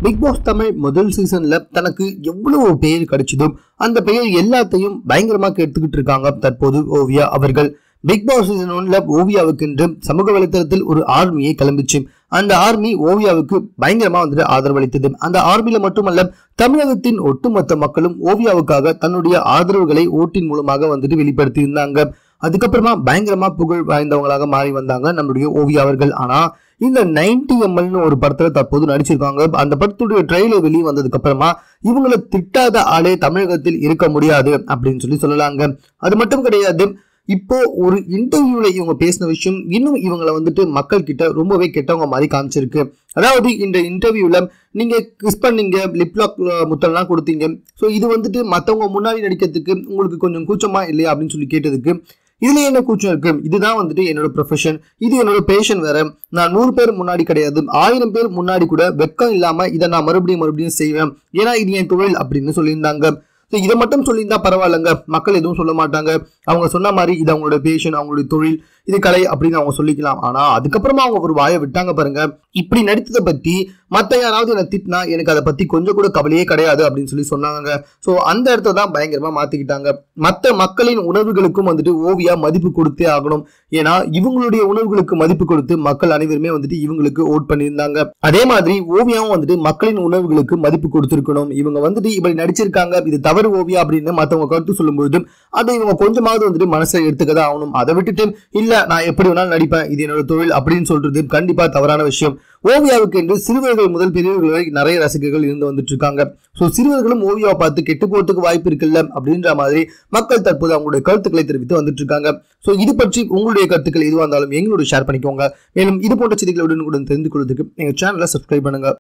Big pass Tamil முதல் சீசன்ல தனக்கு எவ்வளவு பெயர் கிடைச்சதோ அந்த பெயர் எல்லாத்தையும் பயங்கரமா எடுத்துக்கிட்டு இருக்காங்க தற்போது ஓவியா அவர்கள். பிக் பாஸ் சீசன் 1ல ஓவியாவுக்கு சமூக வலைத்தளத்தில் ஒரு ஆர்மியை கிளம்பிச்சு. அந்த ஆர்மி ஓவியாவுக்கு பயங்கரமா ஆதரவளித்தது. அந்த ஆர்மியில மட்டுமல்ல, தமிழகத்தின் ஒட்டுமொத்த மக்களும் ஓவியாவுக்காக தன்னுடைய ஆதரவுகளை ஓட்டின் மூலமாக வெளிப்படுத்தி இருந்தாங்க. அதுக்கப்புறமா பயங்கரமா புகழ் வாய்ந்தவங்களாக மாறி வந்தாங்க நம்மளுடைய ஓவியா அவர்கள். ஆனா இந்த 90ml ஒரு படத்துல தற்போது நடிச்சிருக்காங்க. அந்த படத்துடைய ட்ரெய்லர் வெளியே வந்ததுக்கு அப்புறமா இவங்களை திட்டாத ஆளே தமிழகத்தில் இருக்க முடியாது அப்படின்னு சொல்லலாங்க. அது மட்டும் கிடையாது, இப்போ ஒரு இன்டர்வியூல இவங்க பேசின விஷயம் இன்னும் இவங்களை மக்கள் கிட்ட ரொம்பவே கெட்டவங்க மாதிரி காமிச்சிருக்கு. அதாவது இந்த இன்டர்வியூல நீங்க கிஸ் பண்ணீங்க, லிப்லாக் முத்தெல்லாம் கொடுத்தீங்க, ஸோ இது மற்றவங்க முன்னாடி நடிக்கிறதுக்கு உங்களுக்கு கொஞ்சம் கூச்சமா இல்லையா அப்படின்னு சொல்லி கேட்டதுக்கு, இதுல என்ன கூச்சம் இருக்கு, இதுதான் என்னோட ப்ரொஃபஷன், இது என்னோட பேஷன் வேற, நான் 100 பேர் முன்னாடி கிடையாது 1000 பேர் முன்னாடி கூட வெக்கம் இல்லாம இதை நான் மறுபடியும் செய்வேன், ஏன்னா இது என் தொழில் அப்படின்னு சொல்லியிருந்தாங்க. இதை மட்டும் சொல்லியிருந்தா பரவாயில்லங்க, மக்கள் எதுவும் சொல்ல மாட்டாங்க. அவங்க சொன்ன மாதிரி இது அவங்களோட பேஷன், அவங்களுடைய தொழில், இது கலை அப்படின்னு அவங்க சொல்லிக்கலாம். ஆனா அதுக்கப்புறமா அவங்க ஒரு வாயை விட்டாங்க பாருங்க. இப்படி நடித்ததை பத்தி மத்த யாராவது என்ன திட்டினா எனக்கு அதை பத்தி கொஞ்சம் கூட கவலையே கிடையாது அப்படின்னு சொன்னாங்க. ஸோ அந்த இடத்த தான் பயங்கரமா மாத்திக்கிட்டாங்க. மற்ற மக்களின் உணர்வுகளுக்கும் ஓவியா மதிப்பு கொடுத்தே ஆகணும். ஏன்னா இவங்களுடைய உணர்வுகளுக்கு மதிப்பு கொடுத்து மக்கள் அனைவருமே இவங்களுக்கு ஓட் பண்ணியிருந்தாங்க. அதே மாதிரி ஓவியாவும் மக்களின் உணர்வுகளுக்கு மதிப்பு கொடுத்திருக்கணும். இவங்க இப்படி நடிச்சிருக்காங்க, இது தவறு ஓவியா அப்படின்னு மத்தவங்க கருத்து சொல்லும்போது அதை இவங்க கொஞ்சமாவது மனசை எடுத்துக்கதான் ஆகணும். அதை விட்டுட்டு இல்ல நான் எப்படி வேணாலும் நடிப்பேன், இது என்னோட தொழில் அப்படின்னு சொல்றது கண்டிப்பா தவறான விஷயம். ஓவியாவுக்கு என்று சிறுவர்கள் முதல் பெரியவர்கள் வரை நிறைய ரசிகர்கள் இருந்து வந்துட்டு இருக்காங்க. ஸோ சிறுவர்களும் ஓவியாவை பார்த்து கெட்டு போறதுக்கு வாய்ப்பு இருக்குல்ல அப்படின்ற மாதிரி மக்கள் தற்போது அவங்களுடைய கருத்துக்களை தெரிவித்து வந்துட்டு இருக்காங்க. ஸோ இது பற்றி உங்களுடைய கருத்துக்கள் எதுவாக இருந்தாலும் எங்களோட ஷேர் பண்ணிக்கோங்க. மேலும் இது போன்ற செய்திகளை உடனுக்குடன் தெரிந்து கொள்வதற்கு எங்க சேனலை சப்ஸ்கிரைப் பண்ணுங்க.